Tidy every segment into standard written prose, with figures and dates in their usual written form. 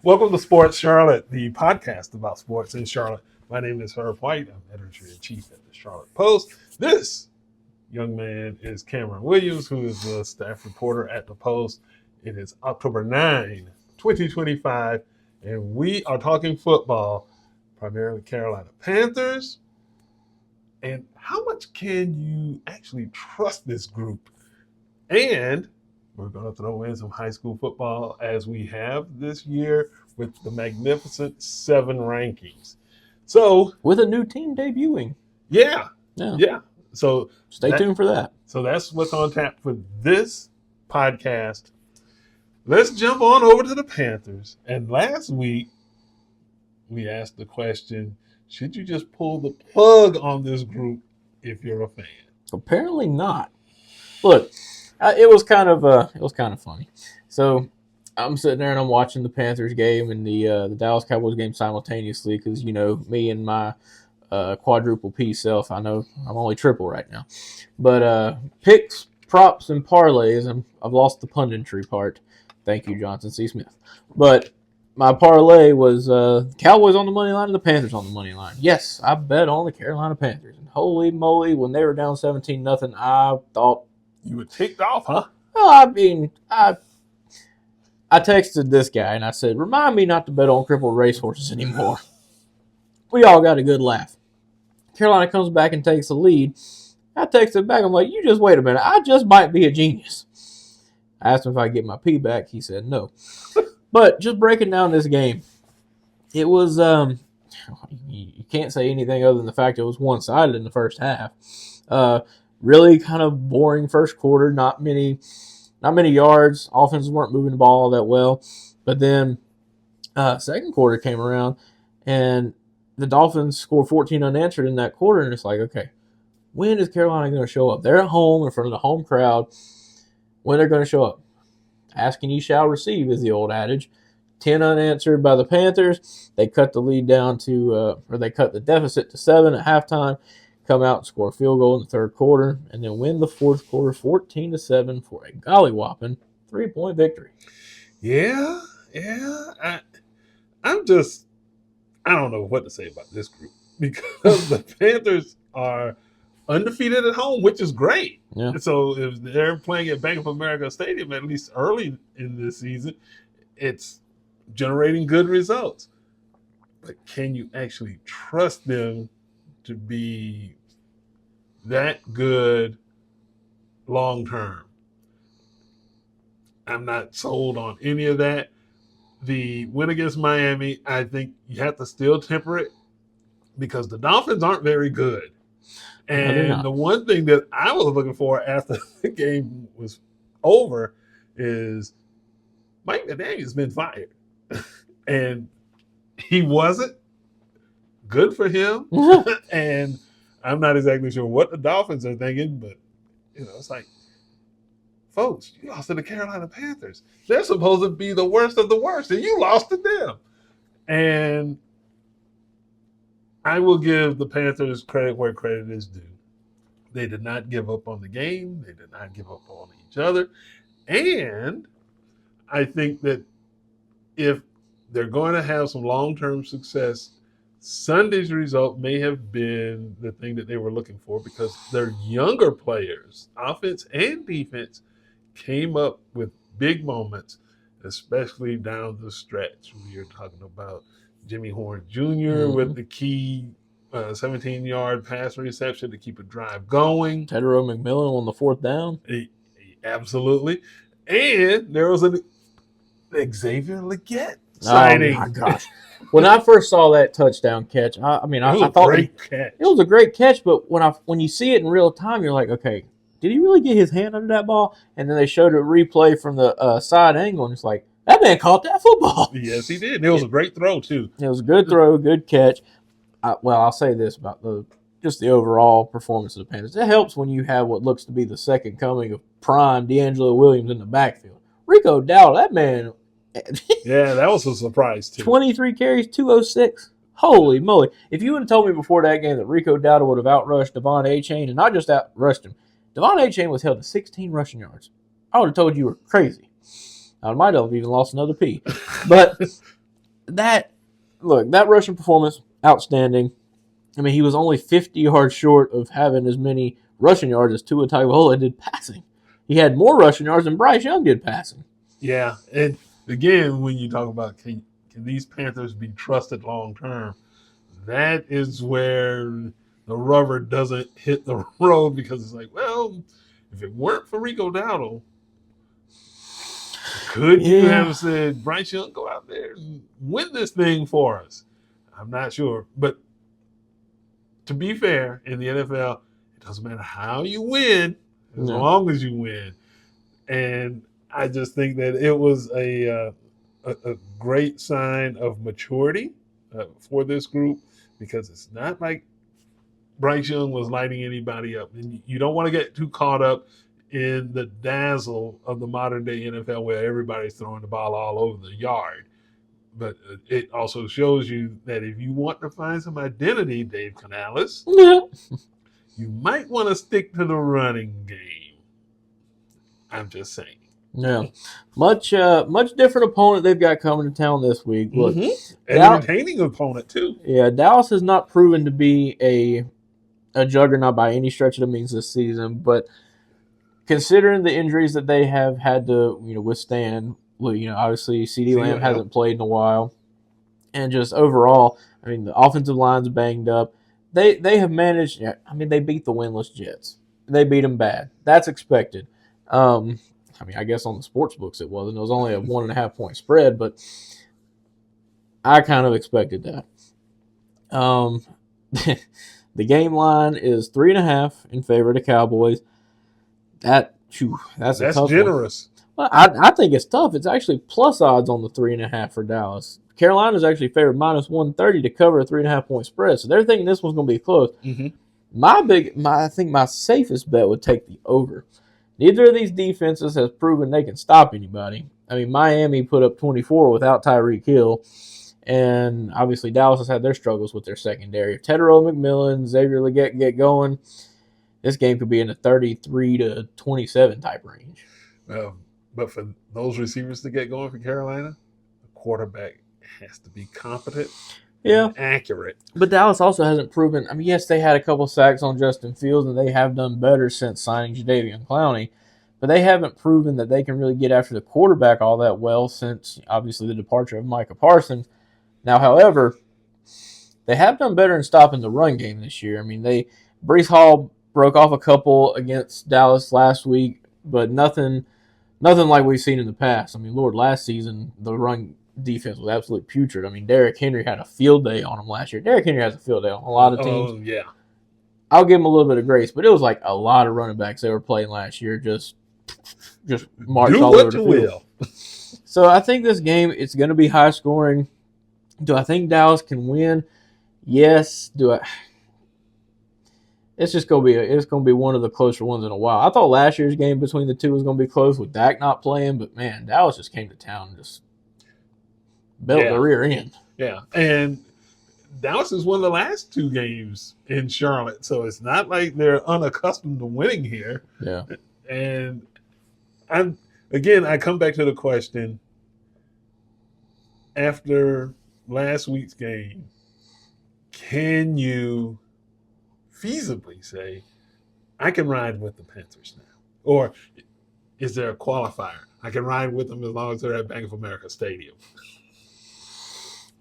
Welcome to Sports Charlotte, the podcast about sports in Charlotte. My name is Herb White. I'm editor-in-chief at the Charlotte Post. This young man is Cameron Williams, who is the staff reporter at the Post. It is October 9, 2025, and we are talking football, primarily Carolina Panthers. And how much can you actually trust this group? And we're going to throw in some high school football as we have this year with the magnificent 7 rankings. So, with a new team debuting. Yeah. So stay tuned for that. So that's what's on tap for this podcast. Let's jump on over to the Panthers. And last week, we asked the question, should you just pull the plug on this group if you're a fan? Apparently not. Look, it was kind of funny. So I'm sitting there and I'm watching the Panthers game and the Dallas Cowboys game simultaneously because, you know, me and my quadruple P self, I know I'm only triple right now. But picks, props, and parlays, I've lost the punditry part. Thank you, Johnson C. Smith. But my parlay was Cowboys on the money line and the Panthers on the money line. Yes, I bet on the Carolina Panthers. And holy moly, when they were down 17-0, I thought, you were ticked off, huh? Well, I mean, I texted this guy and I said, remind me not to bet on crippled racehorses anymore. We all got a good laugh. Carolina comes back and takes the lead. I texted back. I'm like, you just wait a minute. I just might be a genius. I asked him if I could get my P back. He said no. But just breaking down this game, it was, you can't say anything other than the fact it was one-sided in the first half. Really kind of boring first quarter, not many yards. Offenses weren't moving the ball all that well. But then second quarter came around, and the Dolphins scored 14 unanswered in that quarter, and it's like, okay, when is Carolina going to show up? They're at home in front of the home crowd. When they're going to show up? Asking ye shall receive is the old adage. 10 unanswered by the Panthers. They cut the lead down to, or they cut the deficit to 7 at halftime. Come out and score a field goal in the third quarter, and then win the fourth quarter 14-7 for a golly-whopping 3-point victory. Yeah. I don't know what to say about this group because the Panthers are undefeated at home, which is great. Yeah. So if they're playing at Bank of America Stadium, at least early in this season, it's generating good results. But can you actually trust them to be that good long term? I'm not sold on any of that. The win against Miami, I think you have to still temper it because the Dolphins aren't very good. And the one thing that I was looking for after the game was over is Mike McDaniel's been fired. And he wasn't. Good for him. And I'm not exactly sure what the Dolphins are thinking, but, you know, it's like, folks, you lost to the Carolina Panthers. They're supposed to be the worst of the worst, and you lost to them. And I will give the Panthers credit where credit is due. They did not give up on the game. They did not give up on each other. And I think that if they're going to have some long-term success, Sunday's result may have been the thing that they were looking for because their younger players, offense and defense, came up with big moments, especially down the stretch. We are talking about Jimmy Horn Jr. with the key 17-yard pass reception to keep a drive going. Tedero McMillan on the fourth down. Absolutely. And there was an Xavier Legette signing. Oh, my gosh. When I first saw that touchdown catch, I thought great catch. It was a great catch, but when you see it in real time, you're like, okay, did he really get his hand under that ball? And then they showed a replay from the side angle, and it's like, that man caught that football. Yes, he did. It was a great throw, too. It was a good throw, good catch. I'll say this about the overall performance of the Panthers. It helps when you have what looks to be the second coming of prime D'Angelo Williams in the backfield. Rico Dowdle, that man. Yeah, that was a surprise, too. 23 carries, 206. Holy moly. If you would have told me before that game that Rico Dowdle would have outrushed Devon Achane, and not just outrushed him, Devon Achane was held to 16 rushing yards. I would have told you were crazy. I might have even lost another P. But that rushing performance, outstanding. I mean, he was only 50 yards short of having as many rushing yards as Tua Tagovailoa did passing. He had more rushing yards than Bryce Young did passing. Yeah, and again, when you talk about can these Panthers be trusted long term, that is where the rubber doesn't hit the road because it's like, well, if it weren't for Rico Dowdle, could you have said, Bryce Young, go out there and win this thing for us? I'm not sure. But to be fair, in the NFL, it doesn't matter how you win as long as you win. And I just think that it was a great sign of maturity for this group because it's not like Bryce Young was lighting anybody up. And you don't want to get too caught up in the dazzle of the modern day NFL where everybody's throwing the ball all over the yard. But it also shows you that if you want to find some identity, Dave Canales, you might want to stick to the running game. I'm just saying. Yeah, much different opponent they've got coming to town this week. Look, entertaining opponent too. Yeah, Dallas has not proven to be a juggernaut by any stretch of the means this season, but considering the injuries that they have had to withstand, obviously CeeDee Lamb hasn't played in a while, and just overall, I mean the offensive line's banged up. They have managed. I mean they beat the winless Jets. They beat them bad. That's expected. I mean, I guess on the sports books it wasn't. It was only a 1.5 point spread, but I kind of expected that. The game line is 3.5 in favor of the Cowboys. That's a tough generous. Well, I think it's tough. It's actually plus odds on the 3.5 for Dallas. Carolina's actually favored minus 130 to cover a 3.5 point spread, so they're thinking this one's going to be close. Mm-hmm. I think my safest bet would take the over. Neither of these defenses has proven they can stop anybody. I mean, Miami put up 24 without Tyreek Hill, and obviously Dallas has had their struggles with their secondary. If Tedero McMillan, Xavier Legette get going, this game could be in the 33 to 27 type range. But for those receivers to get going for Carolina, the quarterback has to be competent and accurate. But Dallas also hasn't proven. I mean, yes, they had a couple sacks on Justin Fields, and they have done better since signing Jadeveon Clowney. But they haven't proven that they can really get after the quarterback all that well since, obviously, the departure of Micah Parsons. Now, however, they have done better in stopping the run game this year. I mean, Breece Hall broke off a couple against Dallas last week, but nothing like we've seen in the past. I mean, Lord, last season, the run defense was absolutely putrid. I mean, Derrick Henry had a field day on him last year. Derrick Henry has a field day on a lot of teams. Oh, yeah. I'll give him a little bit of grace, but it was like a lot of running backs they were playing last year just marched all over the field. So I think this game, it's going to be high scoring. Do I think Dallas can win? Yes. It's just going to be one of the closer ones in a while. I thought last year's game between the two was going to be close with Dak not playing, but man, Dallas just came to town and just built the rear end. Yeah, and Dallas is one of the last two games in Charlotte, so it's not like they're unaccustomed to winning here. Yeah, and I come back to the question after last week's game: can you feasibly say, I can ride with the Panthers now? Or is there a qualifier? I can ride with them as long as they're at Bank of America Stadium.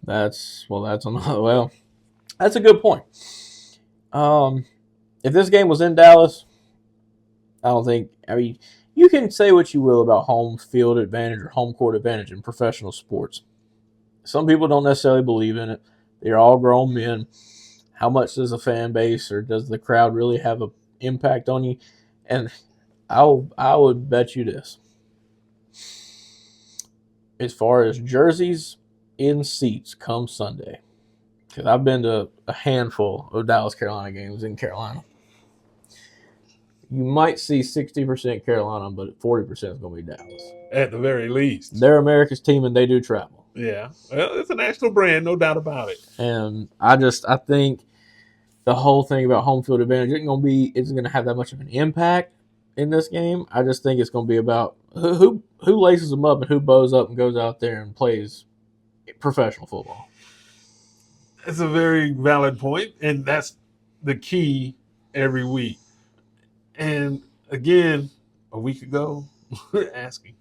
That's a good point. If this game was in Dallas, you can say what you will about home field advantage or home court advantage in professional sports. Some people don't necessarily believe in it. They're all grown men. How much does a fan base or does the crowd really have an impact on you? And I would bet you this. As far as jerseys in seats come Sunday, because I've been to a handful of Dallas Carolina games in Carolina, you might see 60% Carolina, but 40% is going to be Dallas. At the very least. They're America's team and they do travel. Yeah. Well, it's a national brand, no doubt about it. And I think the whole thing about home field advantage isn't going to have that much of an impact in this game. I just think it's going to be about who laces them up and who bows up and goes out there and plays professional football. It's a very valid point, and that's the key every week. And again, a week ago, we're asking,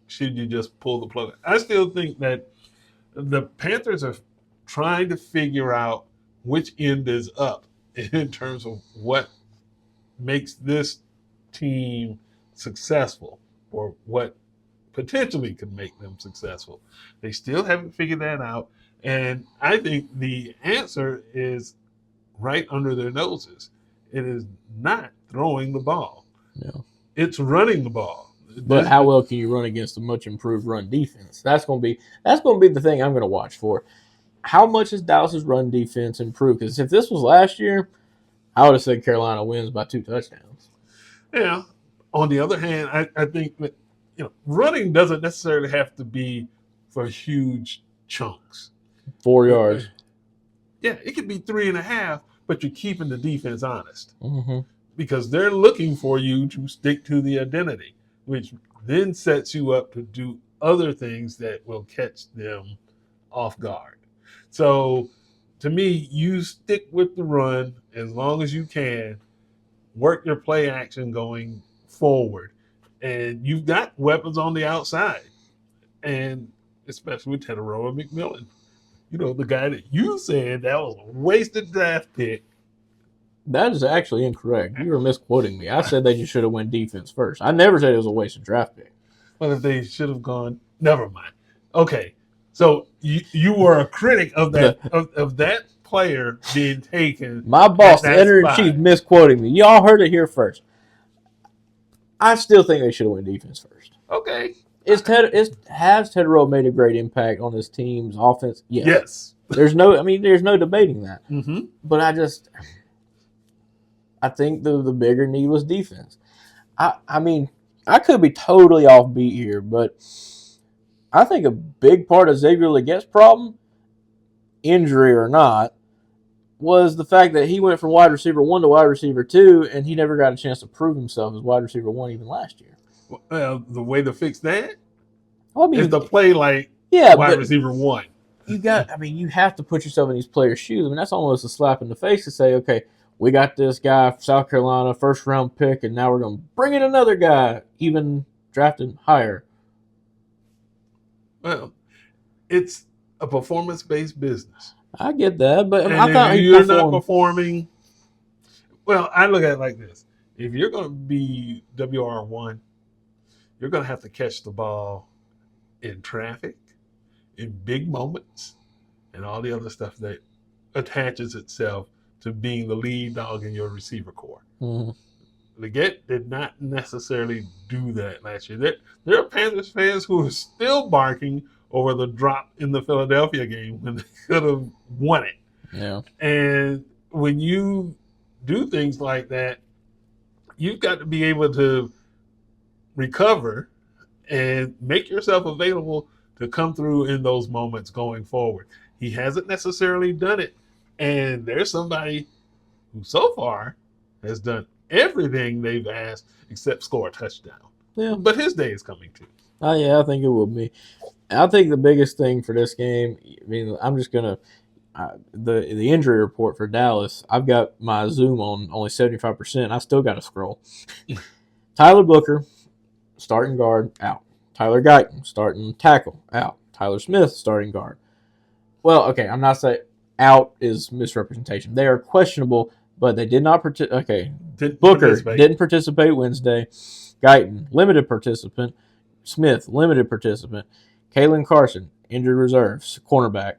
should you just pull the plug? I still think that the Panthers are trying to figure out which end is up in terms of what makes this team successful or what potentially could make them successful. They still haven't figured that out. And I think the answer is right under their noses. It is not throwing the ball. Yeah. It's running the ball. But how well can you run against a much improved run defense? That's going to be the thing I'm going to watch for. How much has Dallas's run defense improved? Because if this was last year, I would have said Carolina wins by 2 touchdowns. Yeah. On the other hand, I think that running doesn't necessarily have to be for huge chunks. 4 yards. Yeah, it could be 3.5, but you're keeping the defense honest. Mm-hmm. Because they're looking for you to stick to the identity, which then sets you up to do other things that will catch them off guard. So to me, you stick with the run as long as you can, work your play action going forward. And you've got weapons on the outside. And especially with Teteroa McMillan. The guy that you said that was a wasted draft pick. That is actually incorrect. You were misquoting me. I said they just should have went defense first. I never said it was a wasted draft pick. Well, if they should have gone, never mind. Okay, so you were a critic of that of that player being taken. My boss, the editor-in-chief, misquoting me. Y'all heard it here first. I still think they should have went defense first. Okay. Has Teteroa made a great impact on this team's offense? Yes. There's no debating that. Mm-hmm. But I think the bigger need was defense. I could be totally off beat here, but I think a big part of Xavier Legette's problem, injury or not, was the fact that he went from wide receiver 1 to wide receiver 2, and he never got a chance to prove himself as wide receiver 1 even last year. Well, the way to fix that is to play like wide receiver 1. You have to put yourself in these players' shoes. That's almost a slap in the face to say, okay, we got this guy from South Carolina, first-round pick, and now we're going to bring in another guy, even drafted higher. Well, it's a performance-based business. I get that, but I thought you're not performing. Well, I look at it like this: if you're going to be WR1, you're going to have to catch the ball in traffic, in big moments, and all the other stuff that attaches itself to being the lead dog in your receiver corps. Mm-hmm. Legette did not necessarily do that last year. There are Panthers fans who are still barking over the drop in the Philadelphia game when they could have won it. Yeah. And when you do things like that, you've got to be able to recover and make yourself available to come through in those moments going forward. He hasn't necessarily done it. And there's somebody who so far has done everything they've asked except score a touchdown. Yeah. But his day is coming too. Yeah, I think it will be. I think the biggest thing for this game, I'm just going to the injury report for Dallas, I've got my Zoom on only 75%. I still got to scroll. Tyler Booker, starting guard, out. Tyler Guyton, starting tackle, out. Tyler Smith, starting guard. Well, okay, I'm not saying out is misrepresentation. They are questionable, but they did not participate. Okay, Booker didn't participate Wednesday. Guyton, limited participant. Smith, limited participant. Kalen Carson, injured reserves, cornerback.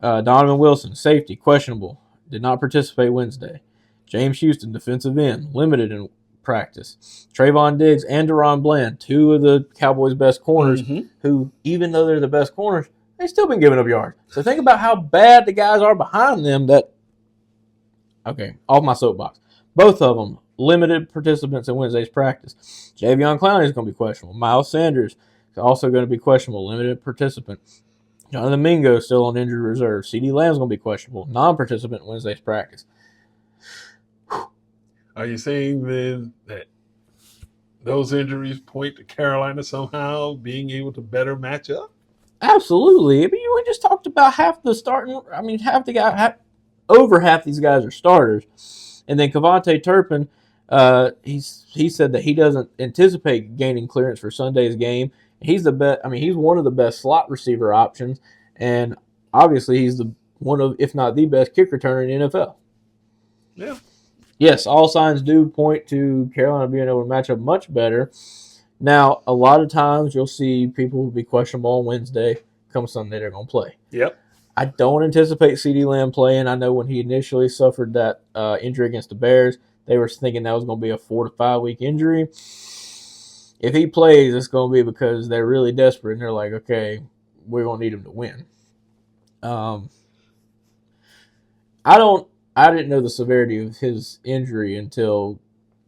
Donovan Wilson, safety, questionable, did not participate Wednesday. James Houston, defensive end, limited in practice. Trayvon Diggs and Deron Bland, 2 of the Cowboys' best corners, who, even though they're the best corners, they've still been giving up yards. So think about how bad the guys are behind them okay, off my soapbox. Both of them, limited participants in Wednesday's practice. Javion Clowney is going to be questionable. Miles Sanders is also going to be questionable, limited participant. Jonathan Mingo still on injured reserve. CeeDee Lamb's going to be questionable, non-participant in Wednesday's practice. Are you saying then that those injuries point to Carolina somehow being able to better match up? Absolutely. I mean, we just talked about half the starting. I mean, over half these guys are starters, and then Kavontae Turpin, he said that he doesn't anticipate gaining clearance for Sunday's game. He's the best. I mean, he's one of the best slot receiver options, and obviously he's the one of, if not the best kick returner in the NFL. Yeah. Yes, all signs do point to Carolina being able to match up much better. Now, a lot of times you'll see people will be questionable on Wednesday. Come Sunday, they're going to play. Yep. I don't anticipate CeeDee Lamb playing. I know when he initially suffered that injury against the Bears, they were thinking that was going to be a 4 to 5 week injury. If he plays, it's going to be because they're really desperate and they're like, okay, we're going to need him to win. I didn't know the severity of his injury until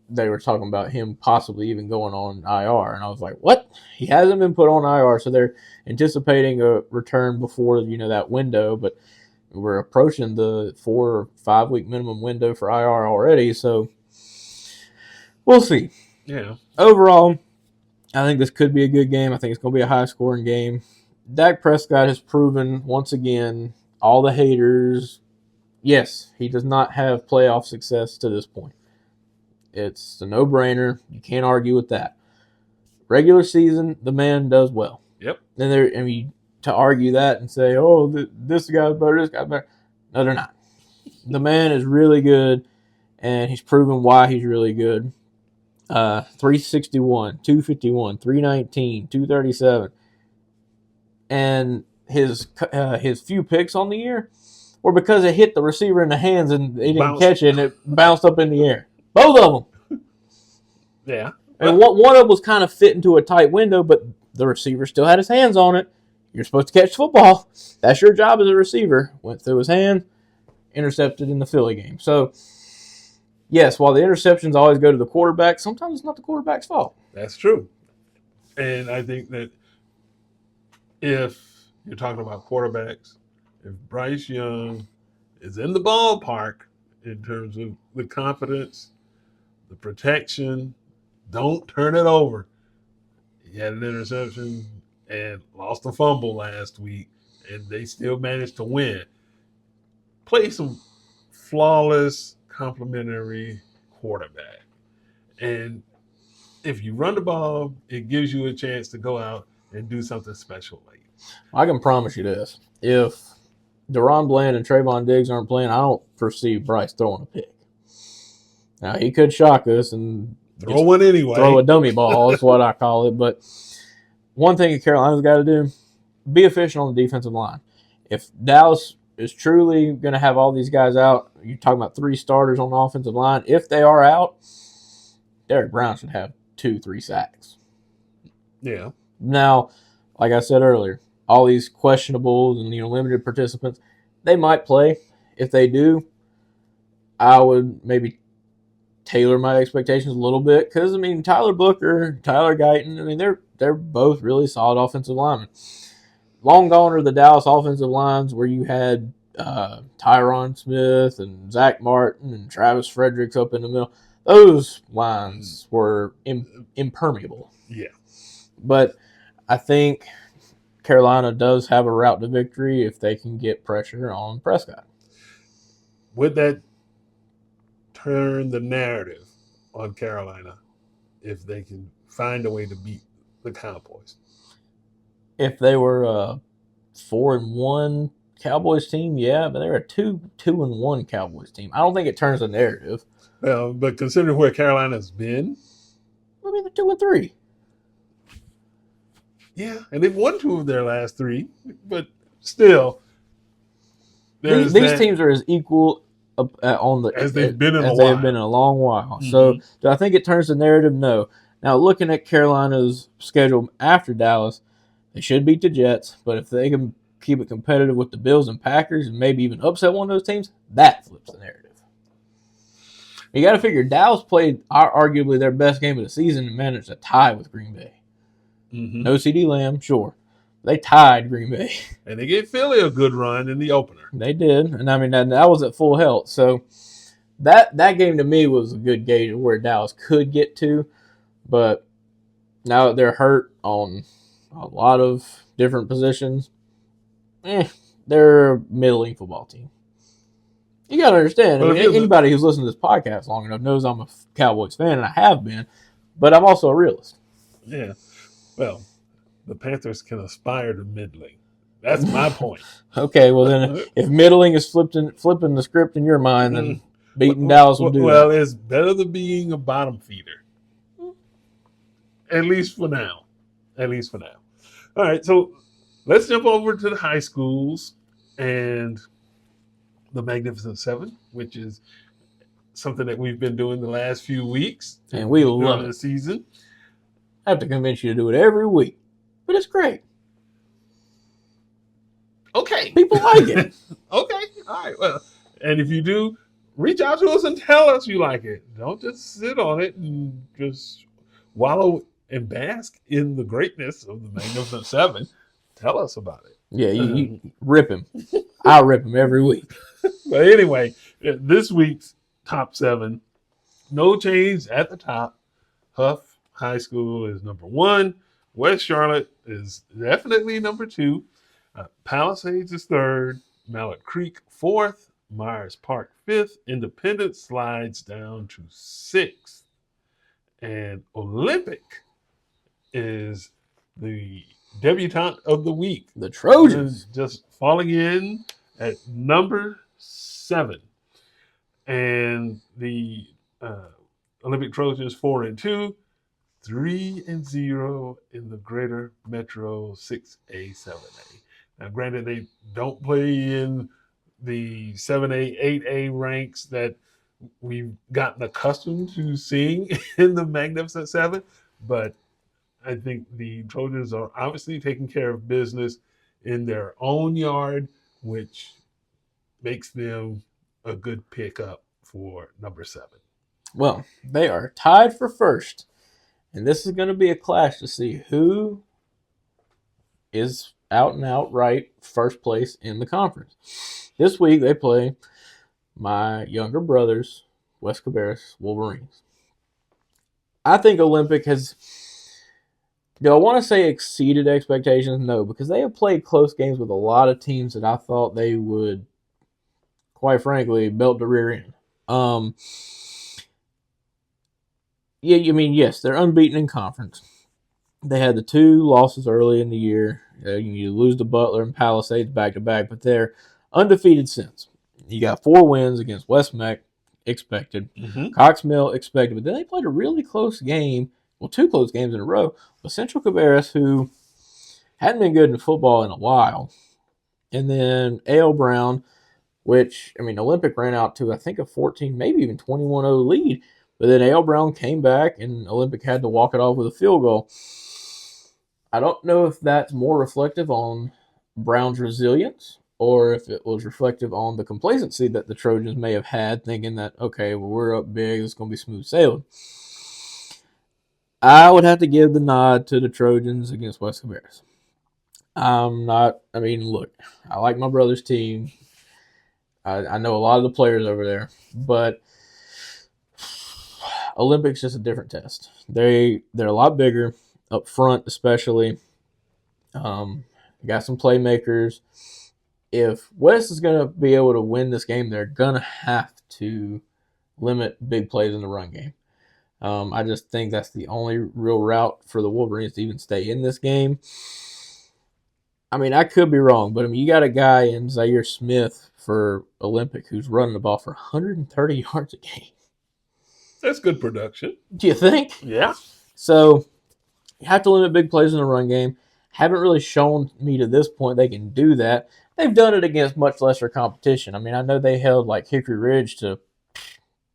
they were talking about him possibly even going on IR, and I was like, what? He hasn't been put on IR, so they're anticipating a return before that window, but we're approaching the 4 or 5 week minimum window for IR already, so we'll see. Yeah. Overall, I think this could be a good game. I think it's going to be a high scoring game. Dak Prescott has proven once again, all the haters, yes, he does not have playoff success to this point. It's a no-brainer. You can't argue with that. Regular season, the man does well. Yep. And to argue that and say, oh, this guy's better, this guy's better. No, they're not. The man is really good, and he's proven why he's really good. 361, 251, 319, 237. And his few picks on the year were because it hit the receiver in the hands and they didn't catch it, and it bounced up in the air. Both of them. Yeah. And one of them was kind of fit into a tight window, but the receiver still had his hands on it. You're supposed to catch football. That's your job as a receiver. Went through his hand, intercepted in the Philly game. So, yes, while the interceptions always go to the quarterback, sometimes it's not the quarterback's fault. That's true. And I think that if you're talking about quarterbacks, if Bryce Young is in the ballpark in terms of the confidence, the protection, don't turn it over. He had an interception and lost a fumble last week, and they still managed to win. Play some flawless, complimentary quarterback. And if you run the ball, it gives you a chance to go out and do something special late. I can promise you this. If Deron Bland and Trayvon Diggs aren't playing, I don't foresee Bryce throwing a pick. Now, he could shock us and throw one anyway. Throw a dummy ball is what I call it. But one thing Carolina's got to do, be efficient on the defensive line. If Dallas is truly going to have all these guys out, you're talking about 3 starters on the offensive line. If they are out, Derek Brown should have 2-3 sacks. Yeah. Now, like I said earlier, all these questionables and limited participants, they might play. If they do, I would maybe tailor my expectations a little bit because Tyler Booker, Tyler Guyton, they're both really solid offensive linemen. Long gone are the Dallas offensive lines where you had Tyron Smith and Zach Martin and Travis Fredericks up in the middle. Those lines were impermeable. Yeah. But I think Carolina does have a route to victory if they can get pressure on Prescott. Would that turn the narrative on Carolina if they can find a way to beat the Cowboys? If they were a 4-1 Cowboys team, yeah, but they're a 2-1 Cowboys team. I don't think it turns the narrative. Well, but considering where Carolina's been, they're 2-3. Yeah, and they've won 2 of their last 3, but still, these teams are as equal as they've been in a long while. Mm-hmm. So, do I think it turns the narrative? No. Now, looking at Carolina's schedule after Dallas, they should beat the Jets, but if they can keep it competitive with the Bills and Packers and maybe even upset one of those teams, that flips the narrative. You got to figure Dallas played arguably their best game of the season and managed to tie with Green Bay. Mm-hmm. No CeeDee Lamb, sure. They tied Green Bay. And they gave Philly a good run in the opener. They did. And that was at full health. So that game to me was a good gauge of where Dallas could get to. But now that they're hurt on a lot of different positions, they're a middling football team. You got to understand. I mean, anybody who's listened to this podcast long enough knows I'm a Cowboys fan, and I have been, but I'm also a realist. Yeah. Well, the Panthers can aspire to middling. That's my point. Okay, well then, if middling is flipping the script in your mind, then beating Dallas will do that. Well, it's better than being a bottom feeder. At least for now. All right, so let's jump over to the high schools and the Magnificent Seven, which is something that we've been doing the last few weeks. And we love it. The season. I have to convince you to do it every week, but it's great. Okay. People like it. Okay. All right. Well, and if you do, reach out to us and tell us you like it. Don't just sit on it and just wallow and bask in the greatness of the Magnificent Seven. Tell us about it. Yeah, you rip him. I rip him every week. But anyway, this week's top 7, no change at the top. Huff High School is number 1. West Charlotte is definitely number 2. Palisades is 3rd. Mallet Creek 4th. Myers Park 5th. Independence slides down to 6th. And Olympic is the debutante of the week. The Trojans. Just falling in at number 7. And the Olympic Trojans 4-2, 3-0 in the Greater Metro 6A, 7A. Now, granted, they don't play in the 7A, 8A ranks that we've gotten accustomed to seeing in the Magnificent Seven, but I think the Trojans are obviously taking care of business in their own yard, which makes them a good pickup for number 7. Well, they are tied for first, and this is going to be a clash to see who is out and outright first place in the conference. This week they play my younger brothers, West Cabarrus Wolverines. I think Olympic has, do I want to say exceeded expectations? No, because they have played close games with a lot of teams that I thought they would, quite frankly, belt the rear end. Yeah, I mean, yes, they're unbeaten in conference. They had the 2 losses early in the year. You lose to Butler and Palisades back-to-back, but they're undefeated since. You got 4 wins against West Meck, expected. Cox Mill, expected. But then they played a really close game, well, 2 close games in a row, with Central Cabarrus, who hadn't been good in football in a while. And then A.L. Brown, which, I mean, Olympic ran out to, I think, a 14, maybe even 21-0 lead. But then A.L. Brown came back, and Olympic had to walk it off with a field goal. I don't know if that's more reflective on Brown's resilience or if it was reflective on the complacency that the Trojans may have had, thinking that, okay, well, we're up big, it's going to be smooth sailing. I would have to give the nod to the Trojans against West Cabarrus. Look, I like my brother's team. I know a lot of the players over there, but Olympics just a different test. They're a lot bigger up front, especially. Got some playmakers. If West is going to be able to win this game, they're going to have to limit big plays in the run game. I just think that's the only real route for the Wolverines to even stay in this game. I mean, I could be wrong, but you got a guy in Zaire Smith for Olympic who's running the ball for 130 yards a game. That's good production. Do you think? Yeah. So you have to limit big plays in the run game. Haven't really shown me to this point they can do that. They've done it against much lesser competition. I mean, I know they held like Hickory Ridge to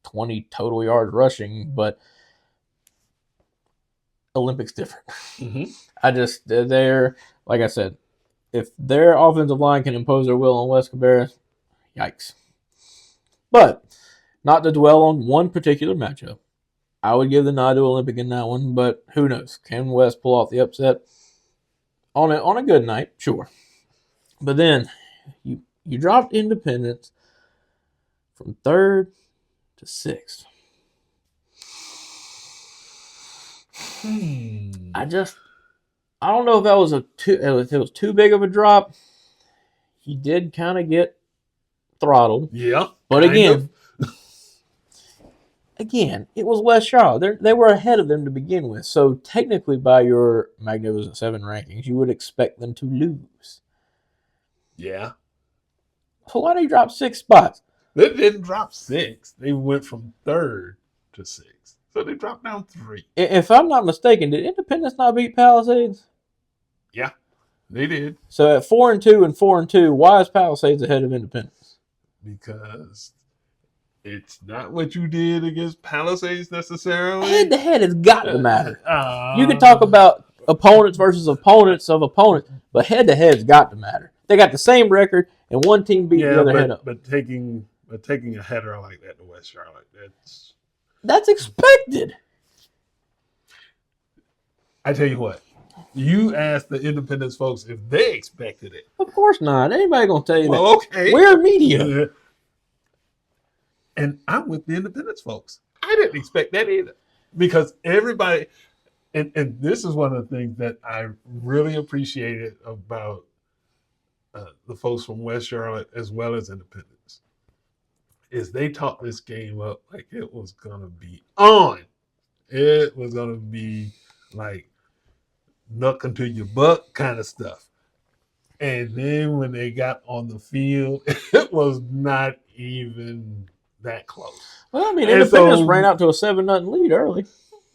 20 total yards rushing, but Olympics different. They're, like I said, if their offensive line can impose their will on West Cabarrus, yikes. But not to dwell on one particular matchup. I would give the nod to Olympic in that one, but who knows? Can West pull off the upset? On a good night, sure. But then you dropped Independence from 3rd to 6th. I don't know if it was too big of a drop. He did kind of get throttled. Yeah. But again, it was West Charlotte. They were ahead of them to begin with. So technically, by your Magnificent Seven rankings, you would expect them to lose. Yeah. So why did they drop 6 spots? They didn't drop 6. They went from 3rd to 6th. So they dropped down 3. If I'm not mistaken, did Independence not beat Palisades? Yeah, they did. So at 4-2 and 4-2, why is Palisades ahead of Independence? Because it's not what you did against Palisades necessarily. Head to head has got to matter. You can talk about opponents versus opponents of opponents, but head to head's got to matter. They got the same record, and one team beat the other head up. But taking a header like that to West Charlotte, that's expected. I tell you what, you asked the Independence folks if they expected it. Of course not. Anybody gonna tell you that? Okay, we're media, and I'm with the Independence folks. I didn't expect that either, because everybody, and this is one of the things that I really appreciated about the folks from West Charlotte as well as Independence, is they talked this game up like it was going to be on. It was going to be like knuck until your butt kind of stuff. And then when they got on the field, it was not even that close. Well, I mean, Independence ran out to a 7-0 lead early.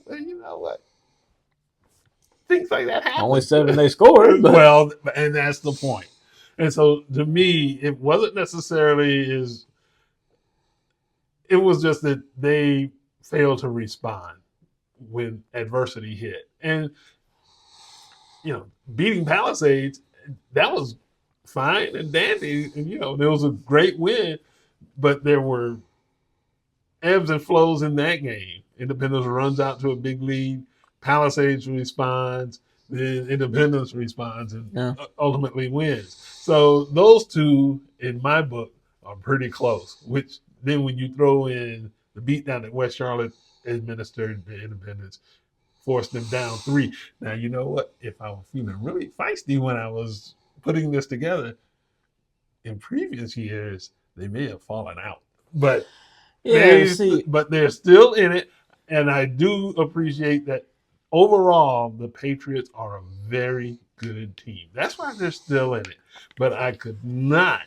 Well, you know what? Things like that happen. Only 7 they scored. But. Well, and that's the point. And so to me, it wasn't necessarily it was just that they failed to respond when adversity hit. And, beating Palisades, that was fine and dandy. And, there was a great win, but there were ebbs and flows in that game. Independence runs out to a big lead. Palisades responds. Then Independence responds and ultimately wins. So those two, in my book, are pretty close. Which then, when you throw in the beatdown that West Charlotte administered the Independence, forced them down 3. Now, you know what? If I was feeling really feisty when I was putting this together, in previous years, they may have fallen out. But they're still in it. And I do appreciate that overall, the Patriots are a very good team. That's why they're still in it. But I could not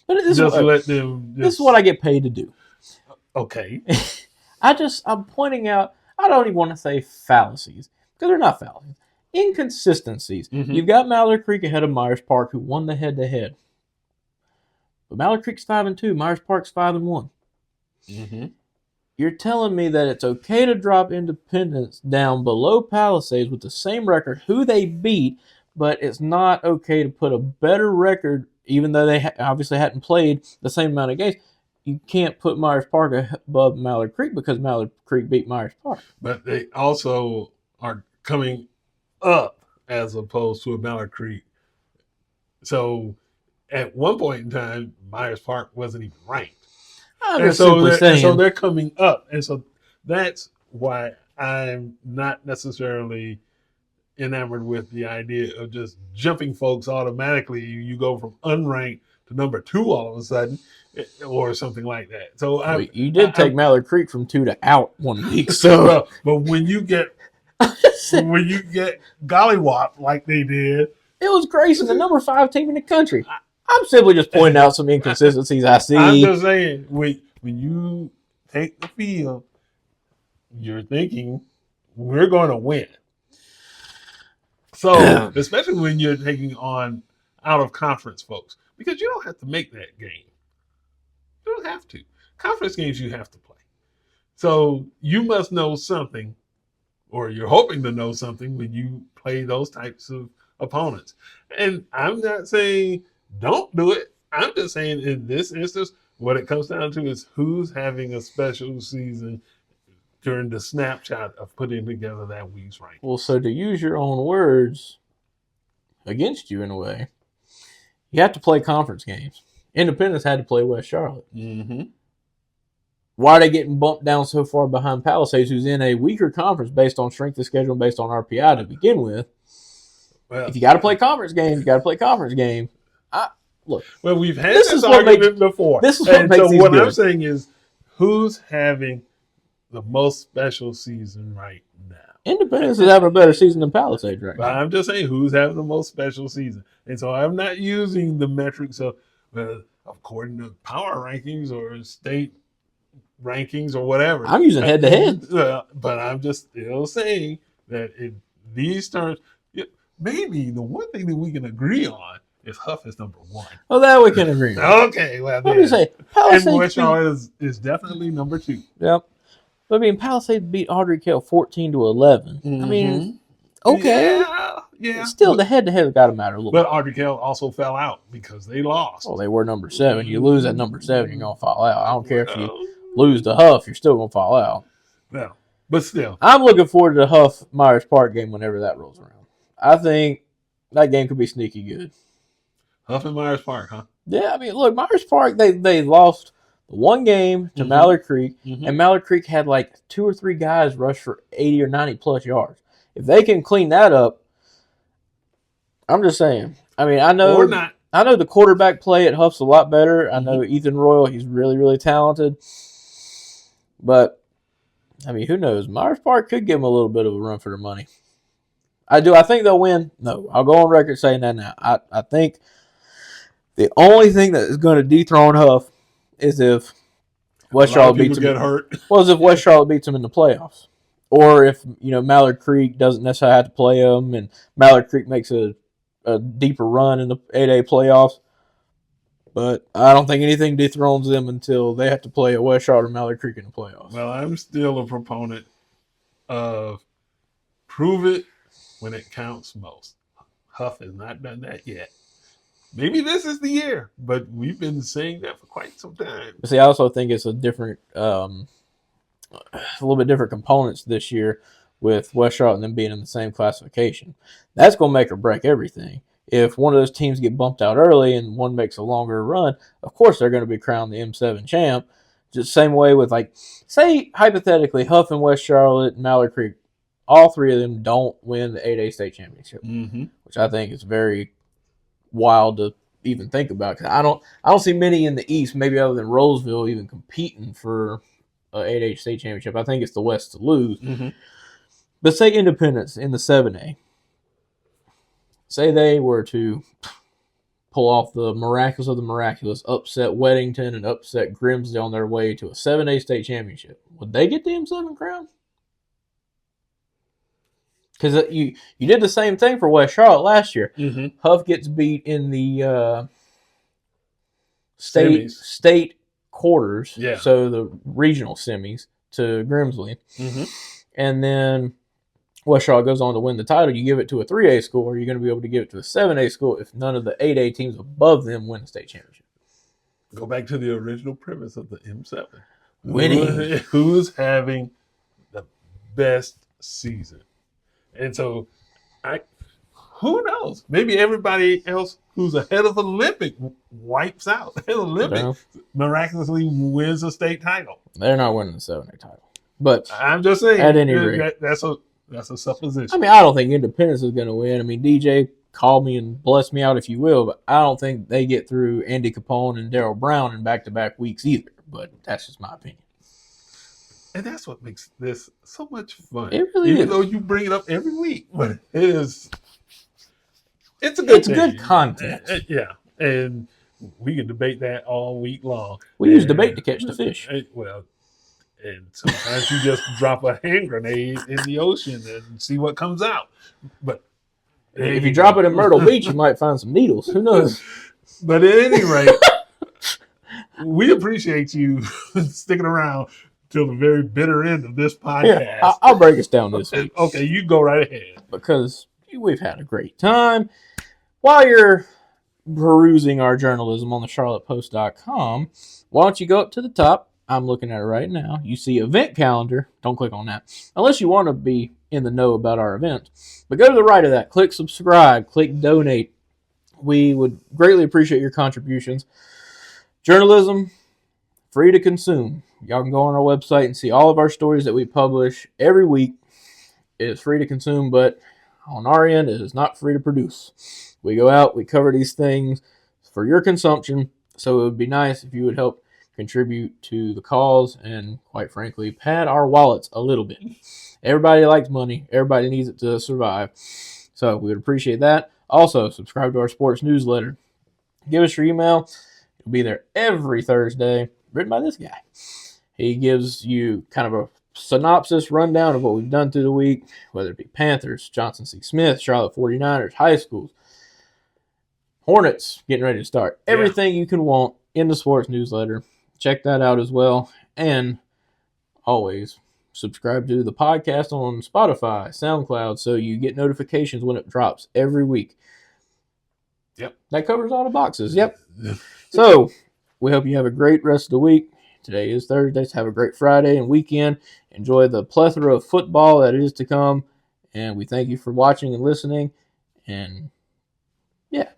let them. This is what I get paid to do. Okay. I'm pointing out, I don't even want to say fallacies, because they're not fallacies. Inconsistencies. Mm-hmm. You've got Mallard Creek ahead of Myers Park, who won the head-to-head. But Mallard Creek's 5-2. Myers Park's 5-1. Mm-hmm. You're telling me that it's okay to drop Independence down below Palisades with the same record, who they beat, but it's not okay to put a better record, even though they obviously hadn't played the same amount of games. You can't put Myers Park above Mallard Creek because Mallard Creek beat Myers Park. But they also are coming up as opposed to a Mallard Creek. So at one point in time, Myers Park wasn't even ranked. So they're coming up. And so that's why I'm not necessarily enamored with the idea of just jumping folks automatically. You go from unranked to number 2 all of a sudden, or something like that. So you did take Mallard Creek from 2 to out 1 week. So, but when you get gollywop like they did, it was Grayson, the number 5 team in the country. I'm simply just pointing out some inconsistencies I see. I'm just saying, when you take the field, you're thinking, we're going to win. So, especially when you're taking on out-of-conference folks, because you don't have to make that game. You don't have to. Conference games you have to play. So, you must know something, or you're hoping to know something when you play those types of opponents. And I'm not saying don't do it. I'm just saying in this instance, what it comes down to is who's having a special season during the snapshot of putting together that week's ranking. Well, so to use your own words against you in a way, you have to play conference games. Independence had to play West Charlotte. Mm-hmm. Why are they getting bumped down so far behind Palisades, who's in a weaker conference based on strength of schedule and based on RPI to begin with? Well, if you got to play conference games, you got to play conference games. Look. Well, we've had this argument before. This is what makes these what good. I'm saying is, who's having the most special season right now? Independence is having a better season than Palisades right now. But I'm just saying who's having the most special season. And so I'm not using the metrics of according to power rankings or state rankings or whatever. I'm using head-to-head. But I'm just still saying that in these terms, maybe the one thing that we can agree on is Huff is number one. Well, that we can agree on. Okay, well, let me say, Palisades and West Charlotte is definitely number two. Yep. But I mean, Palisades beat Audrey Kell 14-11. I mean, okay. Yeah. Still, the head-to-head got to matter a little bit. But Audrey Kell also fell out because they lost. Well, they were number 7. You lose at number 7, you're going to fall out. I don't care if you lose to Huff, you're still going to fall out. No, but still. I'm looking forward to the Huff-Myers Park game whenever that rolls around. I think that game could be sneaky good. Huff and Myers Park, huh? Yeah, I mean, look, Myers Park, they lost one game to Mallard Creek, and Mallard Creek had like 2 or 3 guys rush for 80 or 90-plus yards. If they can clean that up, I'm just saying. I mean, I know the quarterback play at Huff's a lot better. I know Ethan Royal, he's really, really talented. But, I mean, who knows? Myers Park could give them a little bit of a run for their money. I think they'll win. No, I'll go on record saying that now. I think the only thing that is going to dethrone Huff is if West Charlotte beats them. If West Charlotte beats them in the playoffs, or if Mallard Creek doesn't necessarily have to play them, and Mallard Creek makes a deeper run in the 8A playoffs. But I don't think anything dethrones them until they have to play a West Charlotte or Mallard Creek in the playoffs. Well, I'm still a proponent of prove it when it counts most. Huff has not done that yet. Maybe this is the year, but we've been saying that for quite some time. See, I also think it's a different, a little bit different components this year with West Charlotte and them being in the same classification. That's going to make or break everything. If one of those teams get bumped out early and one makes a longer run, of course they're going to be crowned the M7 champ. Just same way with, like, say, hypothetically, Huff and West Charlotte and Mallard Creek, all 3 of them don't win the 8A state championship, which I think is very wild to even think about, because I don't see many in the East, maybe other than Roseville, even competing for an 8A state championship. I think it's the West to lose. But say Independence in the 7A. Say they were to pull off the miraculous of the miraculous, upset Weddington and upset Grimsby on their way to a 7A state championship. Would they get the M7 crown? Because you did the same thing for West Charlotte last year. Huff gets beat in the state quarters, so the regional semis to Grimsley. And then West Charlotte goes on to win the title. You give it to a 3A school, or you're going to be able to give it to a 7A school if none of the 8A teams above them win the state championship. Go back to the original premise of the M7. Winning. Who's having the best season? And so, who knows? Maybe everybody else who's ahead of the Olympic wipes out. The Olympic miraculously wins a state title. They're not winning the 7A title. But I'm just saying, at any rate, that's a supposition. I mean, I don't think Independence is going to win. I mean, DJ, call me and bless me out if you will, but I don't think they get through Andy Capone and Darryl Brown in back-to-back weeks either. But that's just my opinion. And that's what makes this so much fun. It really Even is. though you bring it up every week, but it's good content. Yeah, and we can debate that all week long. We use debate to catch the fish. And sometimes you just drop a hand grenade in the ocean and see what comes out. But if you drop it in Myrtle Beach, you might find some needles. Who knows? But at any rate, we appreciate you sticking around till the very bitter end of this podcast. Yeah, I'll break us down this week. Okay, you go right ahead. Because we've had a great time. While you're perusing our journalism on the charlottepost.com, why don't you go up to the top? I'm looking at it right now. You see event calendar. Don't click on that. Unless you want to be in the know about our event. But go to the right of that. Click subscribe. Click donate. We would greatly appreciate your contributions. Journalism, free to consume. Y'all can go on our website and see all of our stories that we publish every week. It's free to consume, but on our end, it is not free to produce. We go out, we cover these things for your consumption, so it would be nice if you would help contribute to the cause and, quite frankly, pad our wallets a little bit. Everybody likes money. Everybody needs it to survive. So we would appreciate that. Also, subscribe to our sports newsletter. Give us your email. It'll be there every Thursday, written by this guy. He gives you kind of a synopsis, rundown of what we've done through the week, whether it be Panthers, Johnson C. Smith, Charlotte 49ers, high schools, Hornets getting ready to start. Everything you can want in the sports newsletter. Check that out as well. And always subscribe to the podcast on Spotify, SoundCloud, so you get notifications when it drops every week. Yep. That covers all the boxes. Yep. So we hope you have a great rest of the week. Today is Thursday, so have a great Friday and weekend. Enjoy the plethora of football that is to come. And we thank you for watching and listening. And yeah.